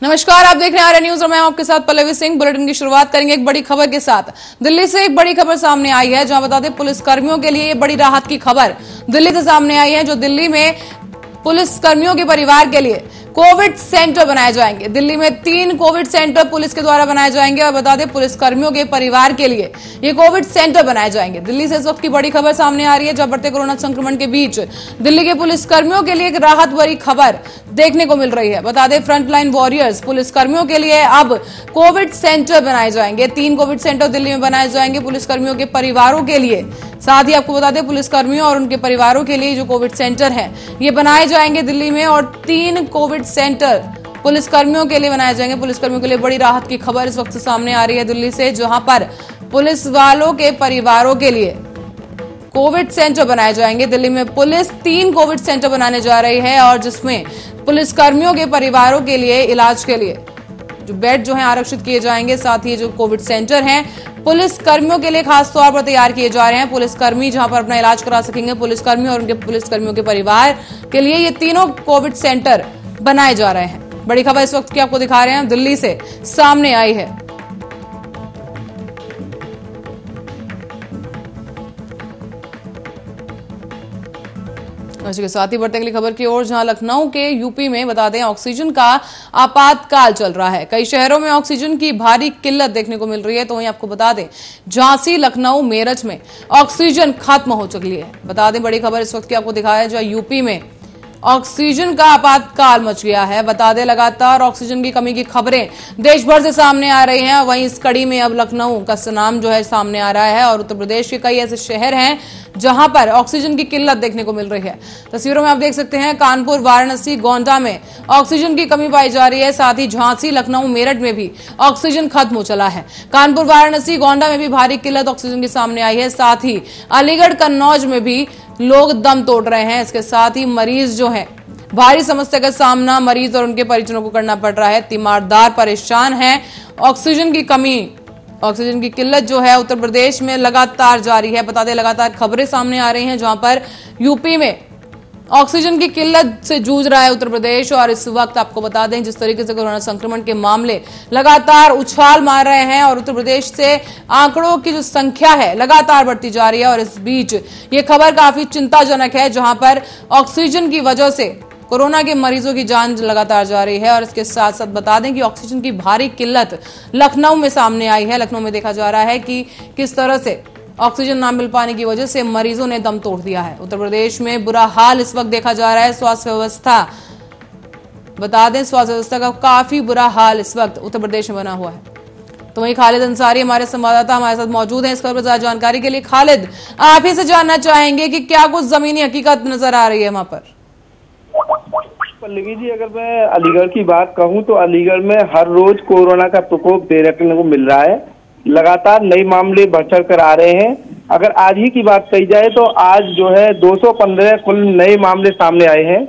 नमस्कार, आप देख रहे हैं आर्या न्यूज और मैं आपके साथ पल्लवी सिंह। बुलेटिन की शुरुआत करेंगे एक बड़ी खबर के साथ। दिल्ली से एक बड़ी खबर सामने आई है, जहां बता दें पुलिस कर्मियों के लिए ये बड़ी राहत की खबर दिल्ली से सामने आई है। जो दिल्ली में पुलिस कर्मियों के परिवार के लिए कोविड सेंटर बनाए जाएंगे। दिल्ली में 3 कोविड सेंटर पुलिस के द्वारा बनाए जाएंगे और बता दें पुलिस कर्मियों के परिवार के लिए ये कोविड सेंटर बनाए जाएंगे। दिल्ली से इस वक्त की बड़ी खबर सामने आ रही है, जहां बढ़ते कोरोना संक्रमण के बीच दिल्ली के पुलिस कर्मियों के लिए एक राहत भरी खबर देखने को मिल रही है। बता दें फ्रंटलाइन वॉरियर्स पुलिस कर्मियों के लिए अब कोविड सेंटर बनाए जाएंगे। 3 कोविड सेंटर दिल्ली में बनाए जाएंगे पुलिस कर्मियों के परिवारों के लिए। साथ ही आपको बता दें पुलिस कर्मियों और उनके परिवारों के लिए जो कोविड सेंटर है ये बनाए जाएंगे दिल्ली में, और 3 कोविड सेंटर पुलिस कर्मियों के लिए बनाए जाएंगे। पुलिस कर्मियों के लिए बड़ी राहत की खबर इस वक्त सामने आ रही है दिल्ली से, जहां पर पुलिस वालों के परिवारों के लिए कोविड सेंटर बनाए जाएंगे। दिल्ली में पुलिस 3 कोविड सेंटर बनाने जा रही है, और जिसमें पुलिस कर्मियों के परिवारों के लिए इलाज के लिए जो बेड जो है आरक्षित किए जाएंगे। साथ ही जो कोविड सेंटर हैं पुलिस कर्मियों के लिए खास तौर पर तैयार किए जा रहे हैं। पुलिसकर्मी जहां पर अपना इलाज करा सकेंगे, पुलिसकर्मी और उनके पुलिसकर्मियों के परिवार के लिए ये तीनों कोविड सेंटर बनाए जा रहे हैं। बड़ी खबर इस वक्त की आपको दिखा रहे हैं, दिल्ली से सामने आई है। इसी के साथ ही बढ़ते अगली खबर की ओर, जहां लखनऊ के यूपी में बता दें ऑक्सीजन का आपातकाल चल रहा है। कई शहरों में ऑक्सीजन की भारी किल्लत देखने को मिल रही है। तो वहीं आपको बता दें झांसी, लखनऊ, मेरठ में ऑक्सीजन खत्म हो चुकी है। बता दें बड़ी खबर इस वक्त की आपको दिखाया है, जहां यूपी में ऑक्सीजन का आपातकाल मच गया है। बता दें लगातार ऑक्सीजन की कमी की खबरें देश भर से सामने आ रही हैं। वहीं इस कड़ी में अब लखनऊ का नाम जो है सामने आ रहा है, और उत्तर प्रदेश के कई ऐसे शहर हैं जहां पर ऑक्सीजन की किल्लत देखने को मिल रही है। तस्वीरों में आप देख सकते हैं कानपुर, वाराणसी, गोंडा में ऑक्सीजन की कमी पाई जा रही है। साथ ही झांसी, लखनऊ, मेरठ में भी ऑक्सीजन खत्म हो चला है। कानपुर, वाराणसी, गोंडा में भी भारी किल्लत ऑक्सीजन की सामने आई है। साथ ही अलीगढ़, कन्नौज में भी लोग दम तोड़ रहे हैं। इसके साथ ही मरीज जो है भारी समस्या का सामना मरीज और उनके परिजनों को करना पड़ रहा है। तीमारदार परेशान हैं। ऑक्सीजन की कमी, ऑक्सीजन की किल्लत जो है उत्तर प्रदेश में लगातार जारी है। बता दें लगातार खबरें सामने आ रही हैं, जहां पर यूपी में ऑक्सीजन की किल्लत से जूझ रहा है उत्तर प्रदेश। और इस वक्त आपको बता दें जिस तरीके से कोरोना संक्रमण के मामले लगातार उछाल मार रहे हैं और उत्तर प्रदेश से आंकड़ों की जो संख्या है लगातार बढ़ती जा रही है। और इस बीच ये खबर काफी चिंताजनक है, जहां पर ऑक्सीजन की वजह से कोरोना के मरीजों की जान लगातार जा रही है। और इसके साथ साथ बता दें कि ऑक्सीजन की भारी किल्लत लखनऊ में सामने आई है। लखनऊ में देखा जा रहा है कि किस तरह से ऑक्सीजन ना मिल पाने की वजह से मरीजों ने दम तोड़ दिया है। उत्तर प्रदेश में बुरा हाल इस वक्त देखा जा रहा है। स्वास्थ्य व्यवस्था, बता दें स्वास्थ्य व्यवस्था का काफी बुरा हाल इस वक्त उत्तर प्रदेश में बना हुआ है। तो वहीं खालिद अंसारी हमारे संवाददाता हमारे साथ मौजूद हैं इस खबर पर ज्यादा जानकारी के लिए। खालिद, आप ही से जानना चाहेंगे कि क्या कुछ जमीनी हकीकत नजर आ रही है वहां पर? पल्लवी जी, अगर मैं अलीगढ़ की बात कहूं तो अलीगढ़ में हर रोज कोरोना का प्रकोप देखने को मिल रहा है। लगातार नए मामले बढ़ चढ़ कर आ रहे हैं। अगर आज ही की बात कही जाए तो आज जो है 215 कुल नए मामले सामने आए हैं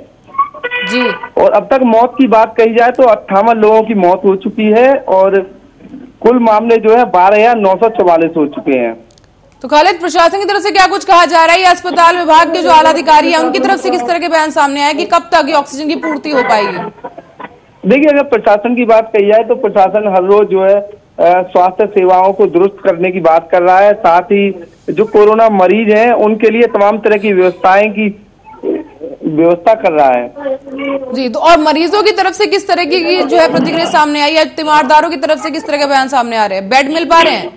जी। और अब तक मौत की बात कही जाए तो 58 लोगों की मौत हो चुकी है और कुल मामले जो है 12,944 हो चुके हैं। तो खालिद, प्रशासन की तरफ से क्या कुछ कहा जा रहा है? अस्पताल विभाग के जो आला अधिकारी हैं उनकी तरफ से किस तरह के बयान सामने आए कि कब तक ये ऑक्सीजन की पूर्ति हो पाएगी? देखिए, अगर प्रशासन की बात कही जाए तो प्रशासन हर रोज जो है स्वास्थ्य सेवाओं को दुरुस्त करने की बात कर रहा है। साथ ही जो कोरोना मरीज हैं उनके लिए तमाम तरह की व्यवस्था कर रहा है जी। तो और मरीजों की तरफ से किस तरह की जो है प्रतिक्रिया सामने आई है? तीमारदारों की तरफ से किस तरह के बयान सामने आ रहे हैं? बेड मिल पा रहे हैं?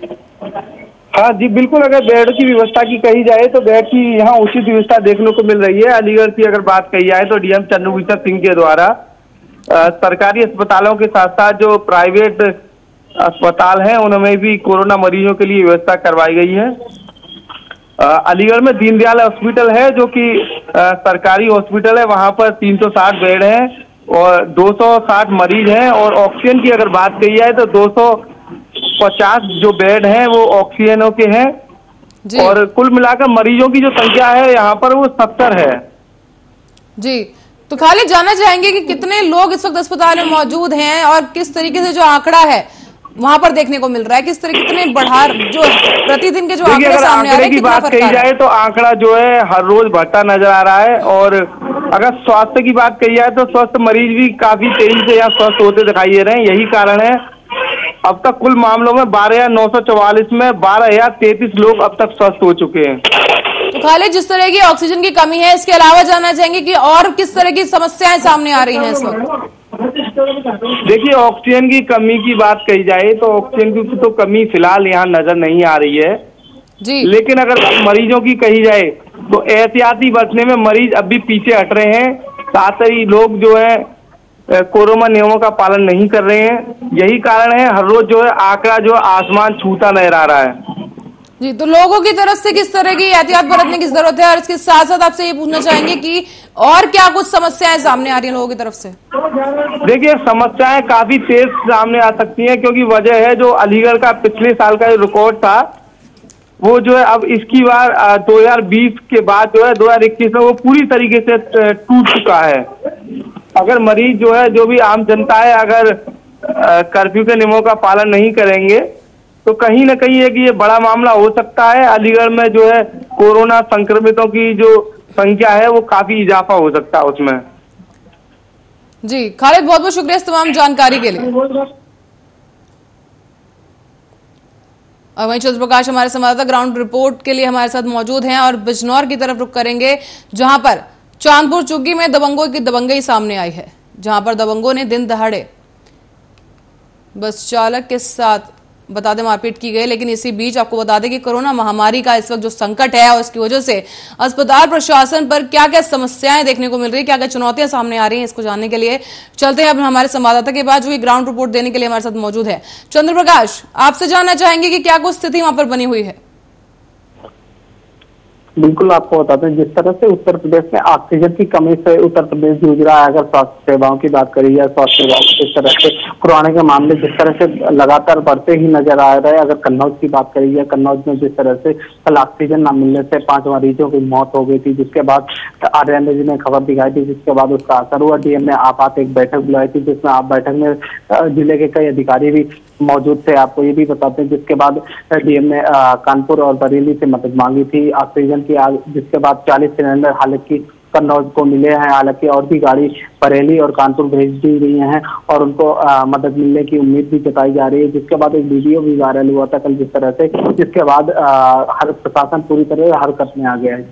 हाँ जी, बिल्कुल। अगर बेड की व्यवस्था की कही जाए तो बेड की यहाँ उचित व्यवस्था देखने को मिल रही है। अलीगढ़ की अगर बात कही जाए तो डीएम चंद्रभूषण सिंह के द्वारा सरकारी अस्पतालों के साथ साथ जो प्राइवेट अस्पताल हैं उनमें भी कोरोना मरीजों के लिए व्यवस्था करवाई गई है। अलीगढ़ में दीनदयाल हॉस्पिटल है जो कि सरकारी हॉस्पिटल है। वहां पर 360 बेड हैं और 260 मरीज हैं। और ऑक्सीजन की अगर बात कही जाए तो 250 जो बेड हैं वो ऑक्सीजनों के हैं जी। और कुल मिलाकर मरीजों की जो संख्या है यहाँ पर वो 70 है जी। तो खालिद, जानना चाहेंगे कि कितने लोग इस वक्त अस्पताल में मौजूद हैं और किस तरीके से जो आंकड़ा है वहां पर देखने को मिल रहा है, कितने बढ़ा जो प्रतिदिन के जो आंकड़े सामने आ रहे हैं? की बात कही जाए तो आंकड़ा जो है हर रोज बढ़ता नजर आ रहा है। और अगर स्वास्थ्य की बात कही जाए तो स्वस्थ मरीज भी काफी तेजी से यहाँ स्वस्थ होते दिखाई दे रहे हैं। यही कारण है अब तक कुल मामलों में 12,944 में 12,033 लोग अब तक स्वस्थ हो चुके हैं। तो खालिद, जिस तरह की ऑक्सीजन की कमी है, इसके अलावा जानना चाहेंगे कि और किस तरह की समस्याएं सामने आ रही हैं इस वक्त? देखिए, ऑक्सीजन की कमी की बात कही जाए तो ऑक्सीजन की तो कमी फिलहाल यहाँ नजर नहीं आ रही है जी, लेकिन अगर मरीजों की कही जाए तो एहतियाती बचने में मरीज अब भी पीछे हट रहे हैं। साथ ही लोग जो है कोरोना नियमों का पालन नहीं कर रहे हैं। यही कारण है हर रोज जो है आंकड़ा जो आसमान छूता नजर आ रहा है। जी, तो लोगों की तरफ से किस तरह की एहतियात बरतने की जरूरत है? और इसके साथ साथ आपसे ये पूछना चाहेंगे कि और क्या कुछ समस्याएं सामने आ रही हैं लोगों की तरफ से? देखिए, समस्याएं काफी तेज सामने आ सकती हैं क्योंकि वजह है जो अलीगढ़ का पिछले साल का जो रिकॉर्ड था वो जो है अब इसकी बार 2020 के बाद जो है 2021 में वो पूरी तरीके से टूट चुका है। अगर मरीज जो है, जो भी आम जनता है, अगर कर्फ्यू के नियमों का पालन नहीं करेंगे तो कहीं ना कहीं एक ये बड़ा मामला हो सकता है। अलीगढ़ में जो है कोरोना संक्रमितों की जो संख्या है वो काफी इजाफा हो सकता है उसमें। जी खालिद, बहुत बहुत शुक्रिया इस तमाम जानकारी के लिए। और वहीं चंद्र प्रकाश हमारे संवाददाता ग्राउंड रिपोर्ट के लिए हमारे साथ मौजूद हैं और बिजनौर की तरफ रुख करेंगे, जहां पर चांदपुर चुग्गी में दबंगों की दबंगई सामने आई है, जहां पर दबंगों ने दिन दहाड़े बस चालक के साथ बता दें मारपीट की गई। लेकिन इसी बीच आपको बता दें कि कोरोना महामारी का इस वक्त जो संकट है और इसकी वजह से अस्पताल प्रशासन पर क्या क्या समस्याएं देखने को मिल रही है, क्या क्या चुनौतियां सामने आ रही हैं, इसको जानने के लिए चलते हैं अब हमारे संवाददाता के पास, जो कि ग्राउंड रिपोर्ट देने के लिए हमारे साथ मौजूद है। चंद्र प्रकाश, आपसे जानना चाहेंगे कि क्या कुछ स्थिति वहां पर बनी हुई है? बिल्कुल, आपको बताते हैं जिस तरह से उत्तर प्रदेश में ऑक्सीजन की कमी से उत्तर प्रदेश जूझ रहा है। अगर स्वास्थ्य सेवाओं की बात करी जाए, स्वास्थ्य सेवाओं किस तरह से कोरोना के मामले जिस तरह से लगातार बढ़ते ही नजर आ रहे हैं। अगर कन्नौज की बात करी जाए, कन्नौज में जिस तरह से कल ऑक्सीजन न मिलने से 5 मरीजों की मौत हो गई थी, जिसके बाद आर्यन जी ने खबर दिखाई थी, जिसके बाद उसका असर हुआ। डीएम ने आपात एक बैठक बुलाई थी, जिसमें आप बैठक में जिले के कई अधिकारी भी मौजूद थे। आपको ये भी बताते हैं जिसके बाद डीएम ने कानपुर और बरेली से मदद मांगी थी ऑक्सीजन की, जिसके बाद 40 सिलेंडर हालांकि कन्नौज को मिले हैं। हालांकि और भी गाड़ी बरेली और कानपुर भेज दी गई हैं और उनको मदद मिलने की उम्मीद भी जताई जा रही है। जिसके बाद एक वीडियो भी वायरल हुआ था कल जिस तरह से, जिसके बाद हर प्रशासन पूरी तरह हरकत में आ गया है।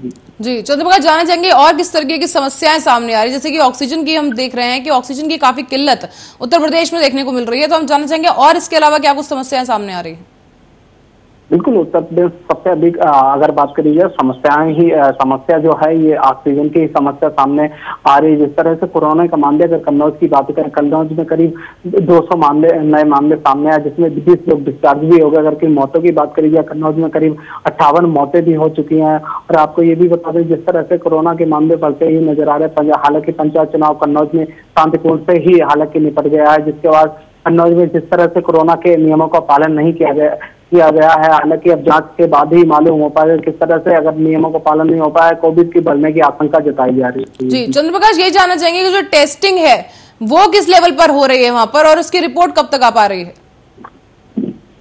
जी चंद्र प्रकाश, जानना चाहेंगे और किस तरीके की समस्याएं सामने आ रही है? जैसे कि ऑक्सीजन की हम देख रहे हैं कि ऑक्सीजन की काफी किल्लत उत्तर प्रदेश में देखने को मिल रही है, तो हम जानना चाहेंगे और इसके अलावा क्या कुछ समस्याएं सामने आ रही है? बिल्कुल, उत्तर प्रदेश सबसे अधिक अगर बात करी जाए समस्या जो है ये ऑक्सीजन की समस्या सामने आ रही है। जिस तरह से कोरोना का मामले, अगर कन्नौज की बात करें, कन्नौज में करीब 200 नए मामले सामने आए, जिसमें 20 लोग डिस्चार्ज भी हो गए। अगर की मौतों की बात करी जाए, कन्नौज में करीब 58 मौतें भी हो चुकी हैं। और आपको ये भी बता दें जिस तरह से कोरोना के मामले बढ़ते ही नजर आ रहे हैं। हालांकि पंचायत चुनाव कन्नौज में शांतिपूर्ण से ही हालांकि निपट गया है, जिसके बाद कन्नौज में जिस तरह से कोरोना के नियमों का पालन नहीं किया गया है। हालांकि अब जांच के बाद ही मालूम हो पाएगा किस तरह से अगर नियमों का पालन नहीं हो पाया, कोविड की बढ़ने की आशंका जताई जा रही है। जी चंद्र प्रकाश, ये जानना चाहेंगे कि जो टेस्टिंग है वो किस लेवल पर हो रही है वहां पर और उसकी रिपोर्ट कब तक आ पा रही है?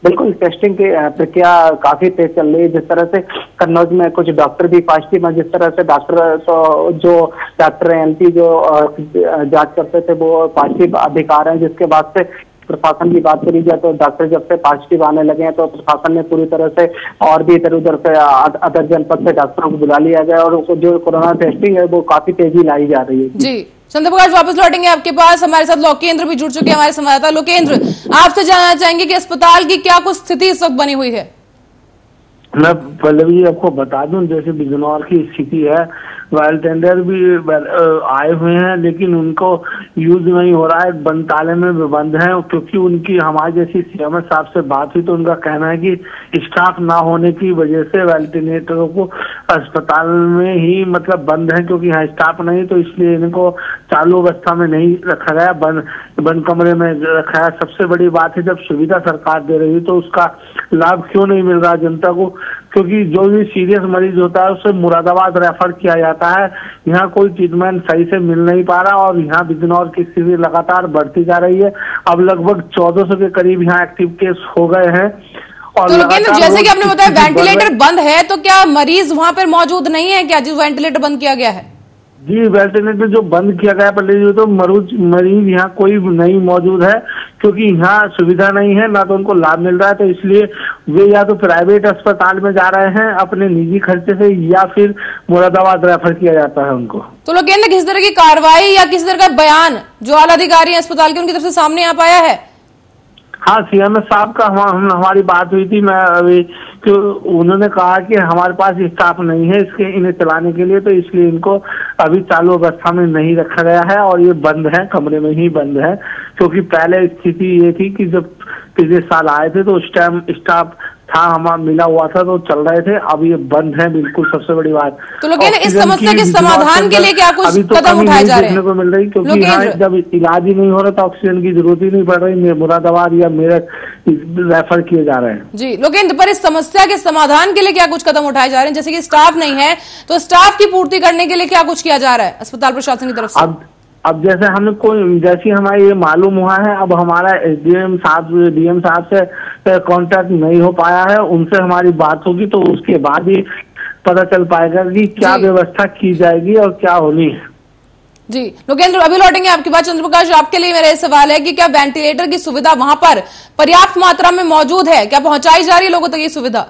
बिल्कुल, टेस्टिंग की प्रक्रिया काफी तेज चल रही है। जिस तरह से कन्नौज में कुछ डॉक्टर भी पॉजिटिव है, जिस तरह से डॉक्टर एमपी जो जांच करते थे वो पॉजिटिव अधिकार है। जिसके बाद से प्रशासन की बात करी जाए तो डॉक्टर जब से पॉजिटिव आने लगे हैं तो प्रशासन ने पूरी तरह से और भी इधर उधर से अदर जनपद से डॉक्टरों को बुला लिया गया और जो कोरोना टेस्टिंग है वो काफी तेजी लाई जा रही है। जी चंद्र प्रकाश, वापस लौटेंगे आपके पास। हमारे साथ लोकेंद्र भी जुड़ चुके हैं, हमारे संवाददाता। लोकेंद्र, आपसे जानना चाहेंगे कि अस्पताल की क्या कुछ स्थिति इस वक्त बनी हुई है? मैं पहले भी आपको बता दूं, जैसे बिजनौर की स्थिति है, वायल टेंडर भी आए हुए हैं लेकिन उनको यूज नहीं हो रहा है, बंद ताले में बंद है। क्योंकि उनकी हमारी जैसी सीएमएस साहब से बात हुई तो उनका कहना है कि स्टाफ ना होने की वजह से वेंटिलेटरों को अस्पताल में ही मतलब बंद है, क्योंकि यहाँ स्टाफ नहीं तो इसलिए इनको चालू अवस्था में नहीं रखा गया, बंद कमरे में रखा है। सबसे बड़ी बात है जब सुविधा सरकार दे रही है तो उसका लाभ क्यों नहीं मिल रहा जनता को? क्योंकि जो भी सीरियस मरीज होता है उसे मुरादाबाद रेफर किया जाता है। यहाँ कोई ट्रीटमेंट सही से मिल नहीं पा रहा और यहाँ बिजनौर की स्थिति लगातार बढ़ती जा रही है। अब लगभग 1400 के करीब यहाँ एक्टिव केस हो गए हैं। और तो जैसे कि आपने बताया वेंटिलेटर बंद है, तो क्या मरीज वहां पर मौजूद नहीं है क्या जो वेंटिलेटर बंद किया गया है? जी वेंटिलेटर जो बंद किया गया पहले तो मरीज यहाँ कोई नहीं मौजूद है, क्योंकि यहाँ सुविधा नहीं है, ना तो उनको लाभ मिल रहा है, तो इसलिए वे या तो प्राइवेट अस्पताल में जा रहे हैं अपने निजी खर्चे से, या फिर मुरादाबाद रेफर किया जाता है उनको। तो लोकेंद्र, किस तरह की कार्रवाई या किस तरह का बयान जो आला अधिकारी अस्पताल के उनकी तरफ से सामने आ पाया है? हाँ, सीएमएस साहब का हमारी बात हुई थी, मैं अभी तो उन्होंने कहा कि हमारे पास स्टाफ नहीं है इन्हें चलाने के लिए, तो इसलिए इनको अभी चालू अवस्था में नहीं रखा गया है और ये बंद है, कमरे में ही बंद है। क्योंकि पहले स्थिति ये थी कि जब पिछले साल आए थे तो उस टाइम स्टाफ था, हमारा मिला हुआ था, तो चल रहे थे। अब ये बंद है बिल्कुल, सबसे बड़ी बात। तो लोग इस समस्या के समाधान के लिए क्या कुछ कदम उठाए जा रहे हैं? देखने को मिल रही, क्योंकि यहाँ जब इलाज ही नहीं हो रहा तो ऑक्सीजन की जरूरत ही नहीं पड़ रही, मुरादाबाद या मेरठ रेफर किए जा रहे हैं। जी लोकेंद्र, पर इस समस्या के समाधान के लिए क्या कुछ कदम उठाए जा रहे हैं? जैसे कि स्टाफ नहीं है तो स्टाफ की पूर्ति करने के लिए क्या कुछ किया जा रहा है अस्पताल प्रशासन की तरफ से? अब जैसे हमें जैसी हमारे ये मालूम हुआ है, अब हमारा डीएम साहब से कांटेक्ट नहीं हो पाया है, उनसे हमारी बात होगी तो उसके बाद ही पता चल पाएगा कि क्या व्यवस्था की जाएगी और क्या होनी है। जी लोकेंद्र, अभी लौटेंगे आपकी बात। चंद्रप्रकाश, आपके लिए मेरा सवाल है कि क्या वेंटिलेटर की सुविधा वहां पर पर्याप्त मात्रा में मौजूद है? क्या पहुंचाई जा रही है लोगों तक ये सुविधा?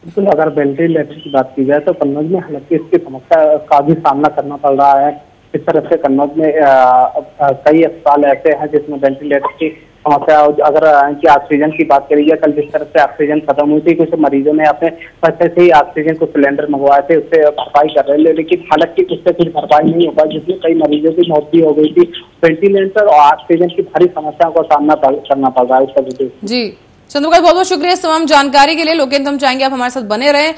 बिल्कुल, अगर वेंटिलेटर की बात की जाए तो कन्नौज में हालांकि इसकी समस्या का भी सामना करना पड़ रहा है। इस तरह से कन्नौज में कई अस्पताल ऐसे हैं जिसमें वेंटिलेटर की समस्या, अगर इनकी ऑक्सीजन की बात करी जाए, कल जिस तरह से ऑक्सीजन खत्म हुई थी, कुछ मरीजों ने अपने पैसे से ही ऑक्सीजन को सिलेंडर मंगवाए थे, उससे भरपाई कर रहे थे, लेकिन हालांकि उससे कुछ भरपाई नहीं हो पाई, जिसमें कई मरीजों की मौत भी हो गई थी। वेंटिलेटर और ऑक्सीजन की भारी समस्याओं का सामना करना पड़ रहा है उत्तर प्रदेश। जी चंद्रप्रकाश, बहुत बहुत शुक्रिया इस तमाम जानकारी के लिए। लोकेंद्र, हम चाहेंगे आप हमारे साथ बने रहें।